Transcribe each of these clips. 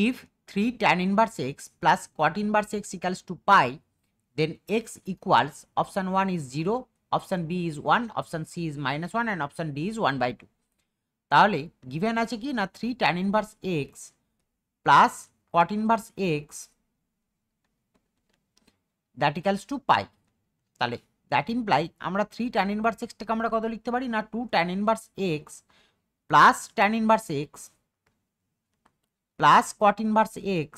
if 3 tan inverse x plus cot inverse x equals to pi, then x equals option 1 is 0, option B is 1, option C is -1 and option D is 1/2. তাহলে given আছে কি না 3 tan inverse x plus cot inverse x that equals to pi. তাহলে that imply আমরা 3 tan inverse x টাকে আমরা কত লিখতে পারি না 2 tan inverse x plus tan inverse x plus cot inverse x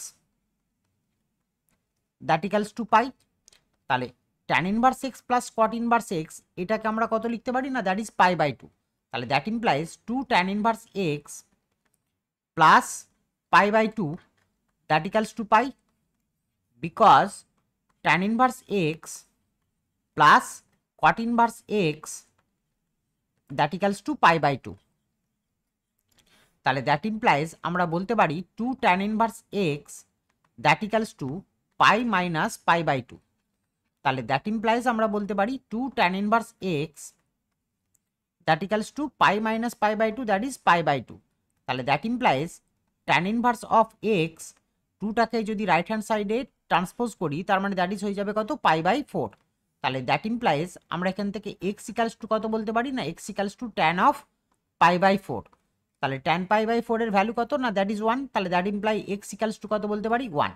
that equals to pi. তাহলে tan inverse x plus cot inverse x এটাকে আমরা কত লিখতে পারি না দ্যাট ইজ pi/2। তাহলে that implies 2 tan inverse x plus pi/2 that equals to pi, because tan inverse x plus cot inverse x that equals two pi/2। তাহলে that implies আমরা বলতে পারি 2 tan inverse x that equals two pi minus pi/2। তাহলে that implies আমরা বলতে পারি 2 tan inverse x that equals two pi minus pi/2 that is pi/2। তাহলে that implies tan inverse of x 2টাকে যদি right hand সাইডে transpose করি তার মানে দ্যাট ইজ হয়ে যাবে কত pi/4। তাহলে দ্যাট ইমপ্লাইজ আমরা এখান থেকে x ইকুয়ালস টু কত বলতে পারি না x equals to tan of pi/4। তাহলে tan pi/4 এর ভ্যালু কত না দ্যাট ইজ 1। তাহলে that imply x equals to কত বলতে পারি 1।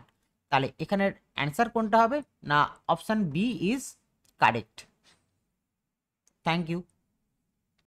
তাহলে এখানের অ্যান্সার কোনটা হবে না option B is correct. Thank you.